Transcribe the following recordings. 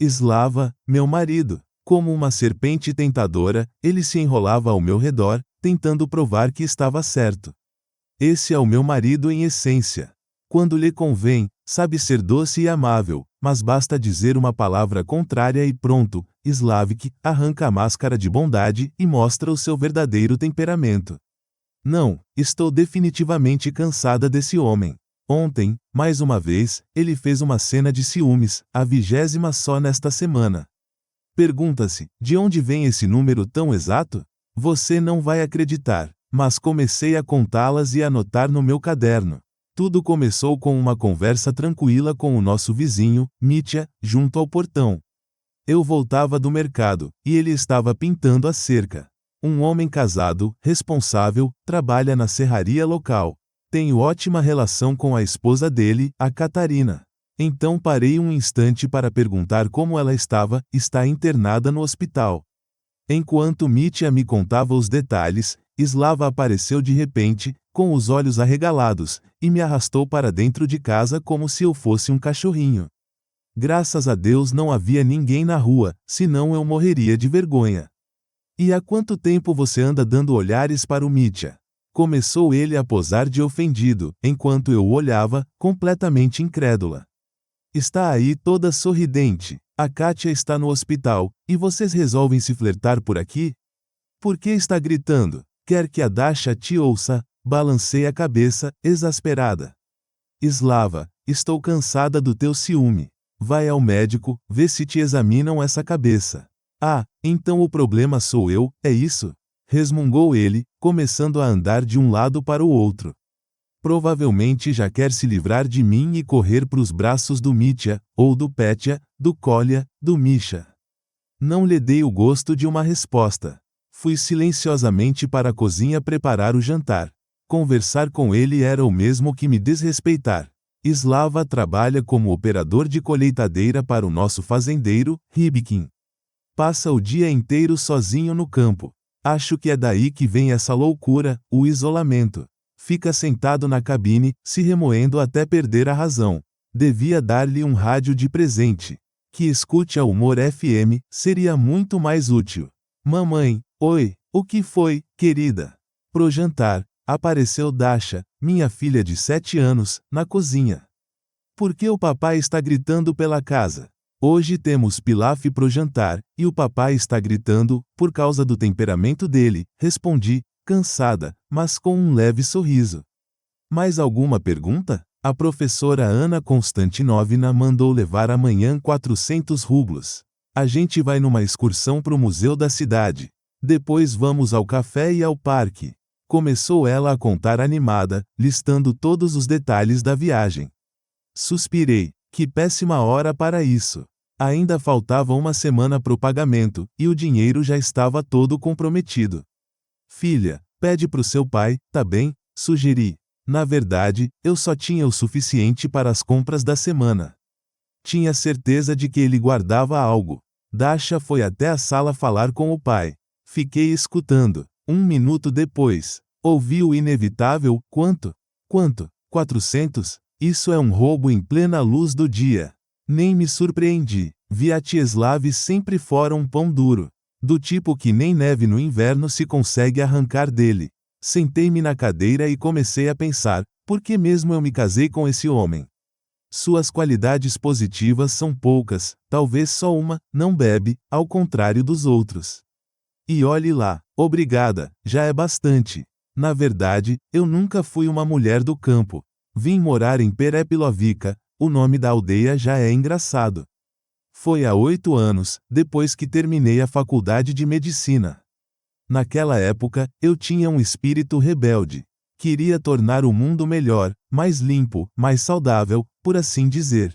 Slava, meu marido. Como uma serpente tentadora, ele se enrolava ao meu redor, tentando provar que estava certo. Esse é o meu marido em essência. Quando lhe convém, sabe ser doce e amável, mas basta dizer uma palavra contrária e pronto, Slavik arranca a máscara de bondade e mostra o seu verdadeiro temperamento. Não, estou definitivamente cansada desse homem. Ontem, mais uma vez, ele fez uma cena de ciúmes, a 20ª só nesta semana. Pergunta-se, de onde vem esse número tão exato? Você não vai acreditar, mas comecei a contá-las e anotar no meu caderno. Tudo começou com uma conversa tranquila com o nosso vizinho, Mitya, junto ao portão. Eu voltava do mercado, e ele estava pintando a cerca. Um homem casado, responsável, trabalha na serraria local. Tenho ótima relação com a esposa dele, a Catarina. Então parei um instante para perguntar como ela estava, está internada no hospital. Enquanto Mitya me contava os detalhes, Slava apareceu de repente, com os olhos arregalados, e me arrastou para dentro de casa como se eu fosse um cachorrinho. Graças a Deus não havia ninguém na rua, senão eu morreria de vergonha. E há quanto tempo você anda dando olhares para o Mitya? Começou ele a posar de ofendido, enquanto eu o olhava, completamente incrédula. Está aí toda sorridente. A Kátia está no hospital, e vocês resolvem se flertar por aqui? Por que está gritando? Quer que a Dasha te ouça? Balancei a cabeça, exasperada. Slava, estou cansada do teu ciúme. Vai ao médico, vê se te examinam essa cabeça. Ah, então o problema sou eu, é isso? Resmungou ele, começando a andar de um lado para o outro. Provavelmente já quer se livrar de mim e correr para os braços do Mitya, ou do Petya, do Kolya, do Misha. Não lhe dei o gosto de uma resposta. Fui silenciosamente para a cozinha preparar o jantar. Conversar com ele era o mesmo que me desrespeitar. Slava trabalha como operador de colheitadeira para o nosso fazendeiro, Rybkin. Passa o dia inteiro sozinho no campo. Acho que é daí que vem essa loucura, o isolamento. Fica sentado na cabine, se remoendo até perder a razão. Devia dar-lhe um rádio de presente. Que escute a Humor FM, seria muito mais útil. Mamãe, oi, o que foi, querida? Pro jantar, apareceu Dasha, minha filha de 7 anos, na cozinha. Por que o papai está gritando pela casa? Hoje temos pilaf pro jantar, e o papai está gritando, por causa do temperamento dele, respondi, cansada, mas com um leve sorriso. Mais alguma pergunta? A professora Ana Konstantinovna mandou levar amanhã 400 rublos. A gente vai numa excursão pro museu da cidade. Depois vamos ao café e ao parque. Começou ela a contar animada, listando todos os detalhes da viagem. Suspirei. Que péssima hora para isso. Ainda faltava uma semana pro pagamento, e o dinheiro já estava todo comprometido. Filha, pede pro seu pai, tá bem? Sugeri. Na verdade, eu só tinha o suficiente para as compras da semana. Tinha certeza de que ele guardava algo. Dasha foi até a sala falar com o pai. Fiquei escutando. 1 minuto depois, ouvi o inevitável, quanto? 400? Isso é um roubo em plena luz do dia. Nem me surpreendi. Vyacheslav sempre fora um pão duro. Do tipo que nem neve no inverno se consegue arrancar dele. Sentei-me na cadeira e comecei a pensar, por que mesmo eu me casei com esse homem? Suas qualidades positivas são poucas, talvez só uma, não bebe, ao contrário dos outros. E olhe lá, obrigada, já é bastante. Na verdade, eu nunca fui uma mulher do campo. Vim morar em Perepilovica, o nome da aldeia já é engraçado. Foi há 8 anos, depois que terminei a faculdade de medicina. Naquela época, eu tinha um espírito rebelde. Queria tornar o mundo melhor, mais limpo, mais saudável, por assim dizer.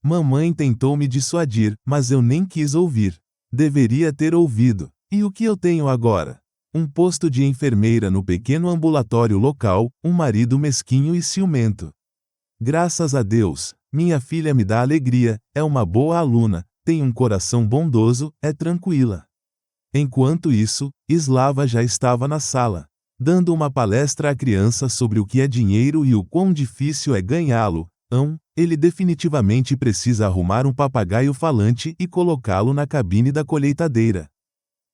Mamãe tentou me dissuadir, mas eu nem quis ouvir. Deveria ter ouvido. E o que eu tenho agora? Um posto de enfermeira no pequeno ambulatório local, um marido mesquinho e ciumento. Graças a Deus, minha filha me dá alegria, é uma boa aluna, tem um coração bondoso, é tranquila. Enquanto isso, Slava já estava na sala, dando uma palestra à criança sobre o que é dinheiro e o quão difícil é ganhá-lo. Ele definitivamente precisa arrumar um papagaio falante e colocá-lo na cabine da colheitadeira.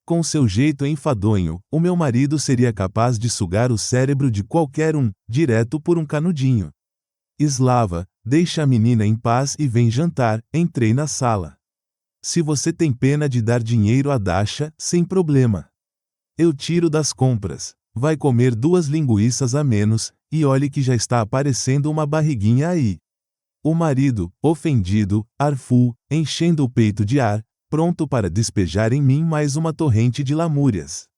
Com seu jeito enfadonho, o meu marido seria capaz de sugar o cérebro de qualquer um, direto por um canudinho. Slava, deixa a menina em paz e vem jantar, entrei na sala. Se você tem pena de dar dinheiro a Dasha, sem problema. Eu tiro das compras. Vai comer 2 linguiças a menos, e olhe que já está aparecendo uma barriguinha aí. O marido, ofendido, arfou, enchendo o peito de ar, pronto para despejar em mim mais uma torrente de lamúrias.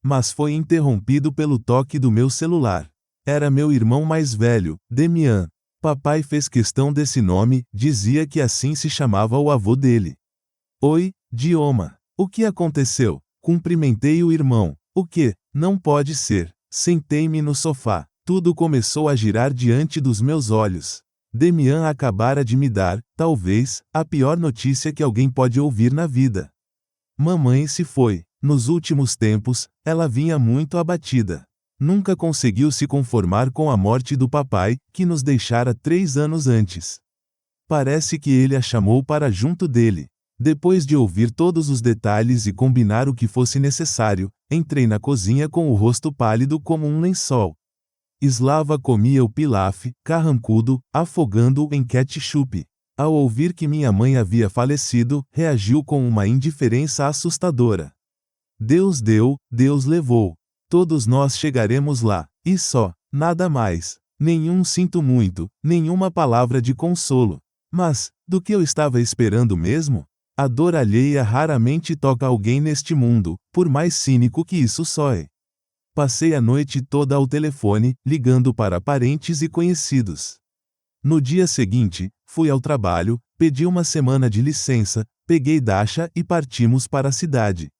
Mas foi interrompido pelo toque do meu celular. Era meu irmão mais velho, Demian. Papai fez questão desse nome, dizia que assim se chamava o avô dele. Oi, Dioma. O que aconteceu? Cumprimentei o irmão. O que? Não pode ser. Sentei-me no sofá. Tudo começou a girar diante dos meus olhos. Demian acabara de me dar, talvez, a pior notícia que alguém pode ouvir na vida. Mamãe se foi. Nos últimos tempos, ela vinha muito abatida. Nunca conseguiu se conformar com a morte do papai, que nos deixara 3 anos antes. Parece que ele a chamou para junto dele. Depois de ouvir todos os detalhes e combinar o que fosse necessário, entrei na cozinha com o rosto pálido como um lençol. Slava comia o pilaf, carrancudo, afogando-o em ketchup. Ao ouvir que minha mãe havia falecido, reagiu com uma indiferença assustadora. Deus deu, Deus levou. Todos nós chegaremos lá, e só, nada mais. Nenhum sinto muito, nenhuma palavra de consolo. Mas, do que eu estava esperando mesmo? A dor alheia raramente toca alguém neste mundo, por mais cínico que isso soe. Passei a noite toda ao telefone, ligando para parentes e conhecidos. No dia seguinte, fui ao trabalho, pedi uma semana de licença, peguei Dasha e partimos para a cidade.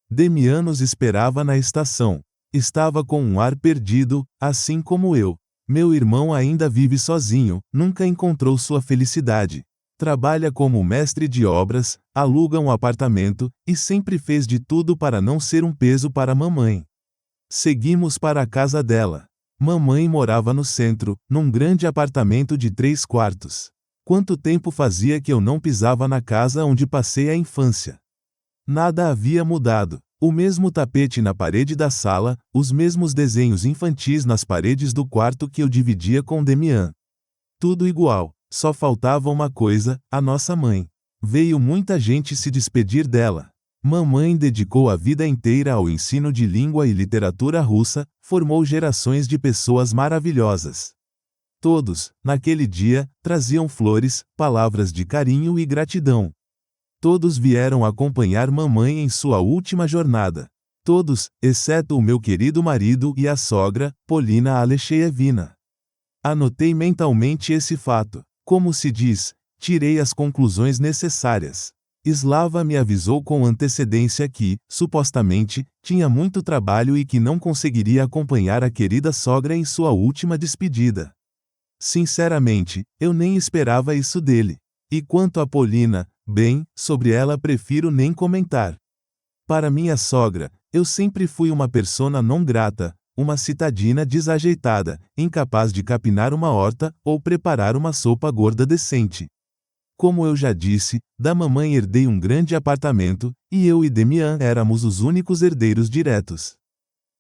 Demian nos esperava na estação. Estava com um ar perdido, assim como eu. Meu irmão ainda vive sozinho, nunca encontrou sua felicidade. Trabalha como mestre de obras, aluga um apartamento, e sempre fez de tudo para não ser um peso para mamãe. Seguimos para a casa dela. Mamãe morava no centro, num grande apartamento de 3 quartos. Quanto tempo fazia que eu não pisava na casa onde passei a infância? Nada havia mudado. O mesmo tapete na parede da sala, os mesmos desenhos infantis nas paredes do quarto que eu dividia com Demian. Tudo igual, só faltava uma coisa, a nossa mãe. Veio muita gente se despedir dela. Mamãe dedicou a vida inteira ao ensino de língua e literatura russa, formou gerações de pessoas maravilhosas. Todos, naquele dia, traziam flores, palavras de carinho e gratidão. Todos vieram acompanhar mamãe em sua última jornada. Todos, exceto o meu querido marido e a sogra, Polina Alexeyevna. Anotei mentalmente esse fato. Como se diz, tirei as conclusões necessárias. Slava me avisou com antecedência que, supostamente, tinha muito trabalho e que não conseguiria acompanhar a querida sogra em sua última despedida. Sinceramente, eu nem esperava isso dele. E quanto a Polina, bem, sobre ela prefiro nem comentar. Para minha sogra, eu sempre fui uma persona não grata, uma citadina desajeitada, incapaz de capinar uma horta ou preparar uma sopa gorda decente. Como eu já disse, da mamãe herdei um grande apartamento, e eu e Demian éramos os únicos herdeiros diretos.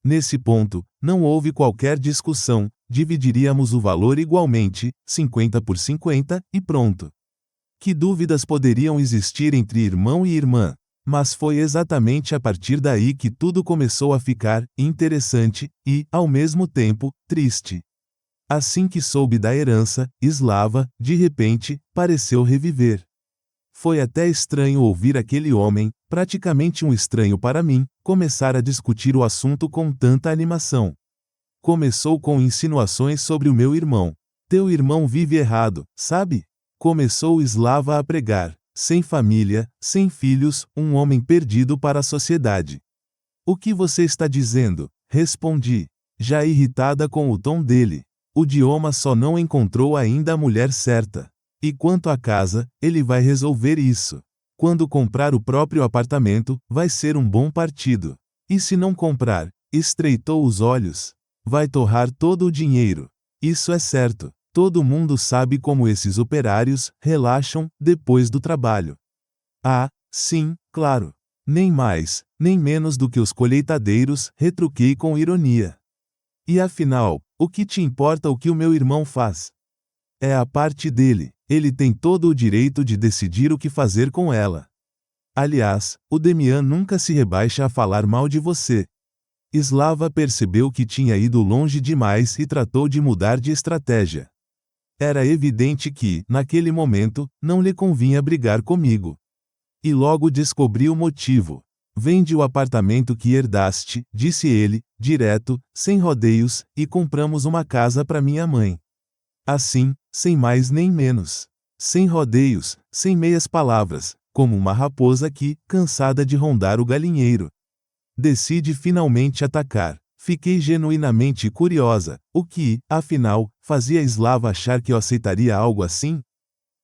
Nesse ponto, não houve qualquer discussão, dividiríamos o valor igualmente, 50 por 50, e pronto. Que dúvidas poderiam existir entre irmão e irmã? Mas foi exatamente a partir daí que tudo começou a ficar interessante e, ao mesmo tempo, triste. Assim que soube da herança, Slava, de repente, pareceu reviver. Foi até estranho ouvir aquele homem, praticamente um estranho para mim, começar a discutir o assunto com tanta animação. Começou com insinuações sobre o meu irmão. Teu irmão vive errado, sabe? Começou Slava a pregar. Sem família, sem filhos, um homem perdido para a sociedade. O que você está dizendo? Respondi, já irritada com o tom dele. O Dioma só não encontrou ainda a mulher certa. E quanto à casa, ele vai resolver isso. Quando comprar o próprio apartamento, vai ser um bom partido. E se não comprar? Estreitou os olhos. Vai torrar todo o dinheiro. Isso é certo. Todo mundo sabe como esses operários relaxam depois do trabalho. Ah, sim, claro. Nem mais, nem menos do que os colheitadeiros, retruquei com ironia. E afinal, o que te importa o que o meu irmão faz? É a parte dele, ele tem todo o direito de decidir o que fazer com ela. Aliás, o Demian nunca se rebaixa a falar mal de você. Slava percebeu que tinha ido longe demais e tratou de mudar de estratégia. Era evidente que, naquele momento, não lhe convinha brigar comigo. E logo descobri o motivo. Vende o apartamento que herdaste, disse ele, direto, sem rodeios, e compramos uma casa para minha mãe. Assim, sem mais nem menos. Sem rodeios, sem meias palavras, como uma raposa que, cansada de rondar o galinheiro, decide finalmente atacar. Fiquei genuinamente curiosa, o que, afinal, fazia Slava achar que eu aceitaria algo assim?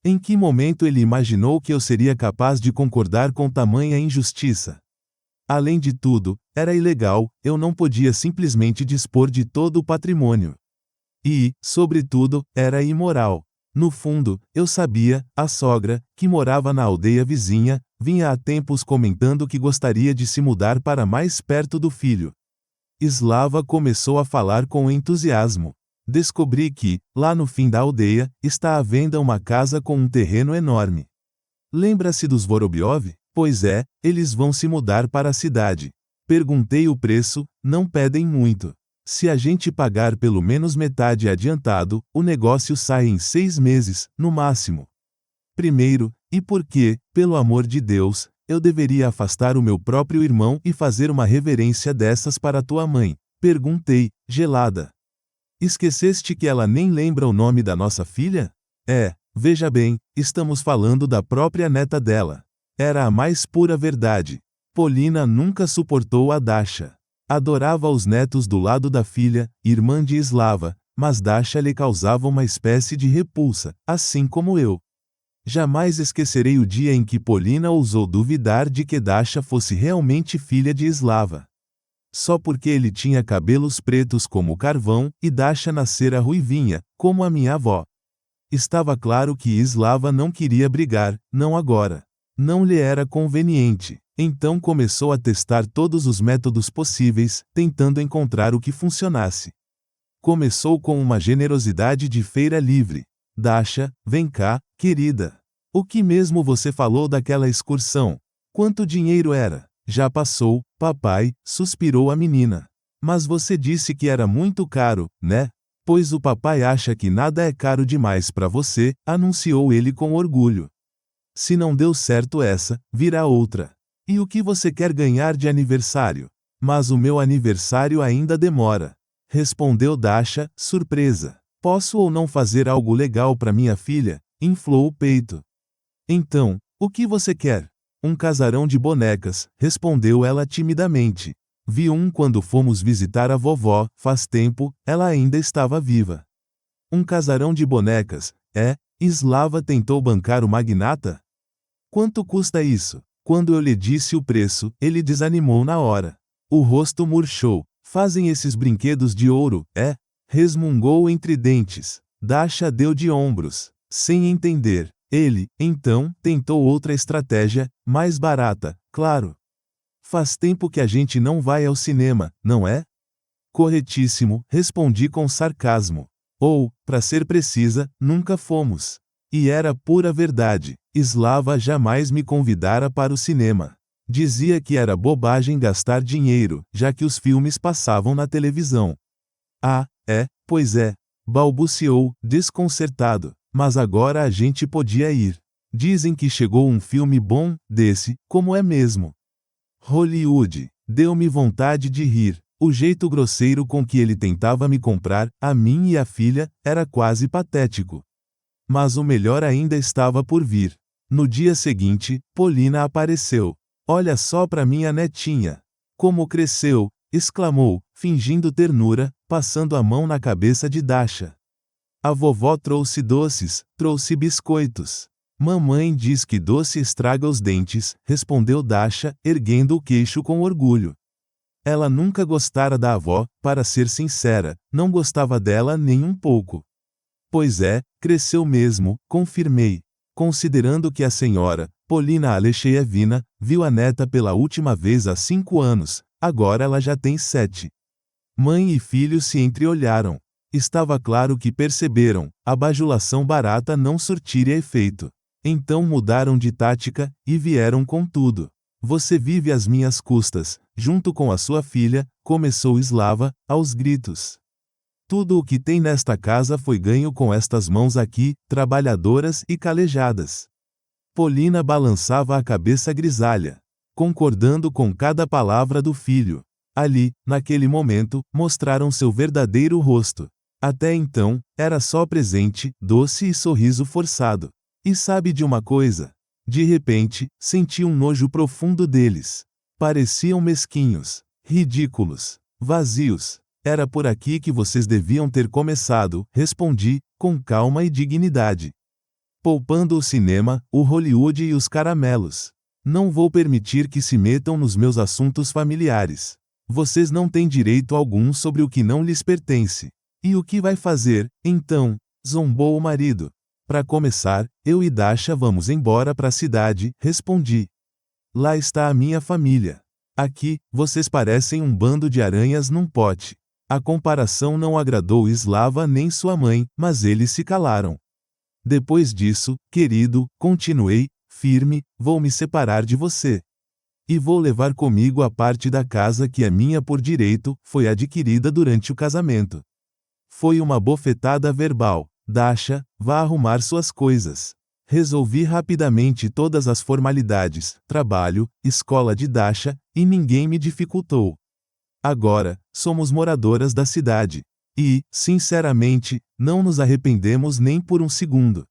Em que momento ele imaginou que eu seria capaz de concordar com tamanha injustiça? Além de tudo, era ilegal, eu não podia simplesmente dispor de todo o patrimônio. E, sobretudo, era imoral. No fundo, eu sabia, a sogra, que morava na aldeia vizinha, vinha há tempos comentando que gostaria de se mudar para mais perto do filho. Slava começou a falar com entusiasmo. Descobri que, lá no fim da aldeia, está à venda uma casa com um terreno enorme. Lembra-se dos Vorobyov? Pois é, eles vão se mudar para a cidade. Perguntei o preço, não pedem muito. Se a gente pagar pelo menos metade adiantado, o negócio sai em 6 meses, no máximo. Primeiro, e por que, pelo amor de Deus, eu deveria afastar o meu próprio irmão e fazer uma reverência dessas para tua mãe? Perguntei, gelada. Esqueceste que ela nem lembra o nome da nossa filha? Veja bem, estamos falando da própria neta dela. Era a mais pura verdade. Polina nunca suportou a Dasha. Adorava os netos do lado da filha, irmã de Slava, mas Dasha lhe causava uma espécie de repulsa, assim como eu. Jamais esquecerei o dia em que Polina ousou duvidar de que Dasha fosse realmente filha de Slava. Só porque ele tinha cabelos pretos como carvão, e Dasha nascera ruivinha, como a minha avó. Estava claro que Slava não queria brigar, não agora. Não lhe era conveniente. Então começou a testar todos os métodos possíveis, tentando encontrar o que funcionasse. Começou com uma generosidade de feira livre. Dasha, vem cá, querida. O que mesmo você falou daquela excursão? Quanto dinheiro era? Já passou, papai, suspirou a menina. Mas você disse que era muito caro, né? Pois o papai acha que nada é caro demais para você, anunciou ele com orgulho. Se não deu certo essa, virá outra. E o que você quer ganhar de aniversário? Mas o meu aniversário ainda demora. Respondeu Dasha, surpresa. Posso ou não fazer algo legal para minha filha? Inflou o peito. Então, o que você quer? Um casarão de bonecas, respondeu ela timidamente. Vi um quando fomos visitar a vovó, faz tempo, ela ainda estava viva. Um casarão de bonecas, Slava tentou bancar o magnata? Quanto custa isso? Quando eu lhe disse o preço, ele desanimou na hora. O rosto murchou. Fazem esses brinquedos de ouro, resmungou entre dentes. Dasha deu de ombros, sem entender. Ele, então, tentou outra estratégia, mais barata, claro. Faz tempo que a gente não vai ao cinema, não é? Corretíssimo, respondi com sarcasmo. Ou, para ser precisa, nunca fomos. E era pura verdade. Slava jamais me convidara para o cinema. Dizia que era bobagem gastar dinheiro, já que os filmes passavam na televisão. Pois é, balbuciou, desconcertado. Mas agora a gente podia ir. Dizem que chegou um filme bom, desse, como é mesmo. Hollywood. Deu-me vontade de rir. O jeito grosseiro com que ele tentava me comprar, a mim e a filha, era quase patético. Mas o melhor ainda estava por vir. No dia seguinte, Polina apareceu. Olha só para minha netinha. Como cresceu, exclamou, fingindo ternura, passando a mão na cabeça de Dasha. A vovó trouxe doces, trouxe biscoitos. Mamãe diz que doce estraga os dentes, respondeu Dasha, erguendo o queixo com orgulho. Ela nunca gostara da avó, para ser sincera, não gostava dela nem um pouco. Pois é, cresceu mesmo, confirmei. Considerando que a senhora, Polina Alexeyevna, viu a neta pela última vez há 5 anos, agora ela já tem 7. Mãe e filho se entreolharam. Estava claro que perceberam, a bajulação barata não surtiria efeito. Então mudaram de tática, e vieram com tudo. Você vive às minhas custas, junto com a sua filha, começou Slava, aos gritos. Tudo o que tem nesta casa foi ganho com estas mãos aqui, trabalhadoras e calejadas. Polina balançava a cabeça grisalha, concordando com cada palavra do filho. Ali, naquele momento, mostraram seu verdadeiro rosto. Até então, era só presente, doce e sorriso forçado. E sabe de uma coisa? De repente, senti um nojo profundo deles. Pareciam mesquinhos, ridículos, vazios. Era por aqui que vocês deviam ter começado, respondi, com calma e dignidade. Poupando o cinema, o Hollywood e os caramelos. Não vou permitir que se metam nos meus assuntos familiares. Vocês não têm direito algum sobre o que não lhes pertence. E o que vai fazer, então? Zombou o marido. Para começar, eu e Dasha vamos embora para a cidade, respondi. Lá está a minha família. Aqui, vocês parecem um bando de aranhas num pote. A comparação não agradou Slava nem sua mãe, mas eles se calaram. Depois disso, querido, continuei, firme, vou me separar de você. E vou levar comigo a parte da casa que é minha por direito, foi adquirida durante o casamento. Foi uma bofetada verbal. Dasha, vá arrumar suas coisas. Resolvi rapidamente todas as formalidades, trabalho, escola de Dasha, e ninguém me dificultou. Agora, somos moradoras da cidade. E, sinceramente, não nos arrependemos nem por um segundo.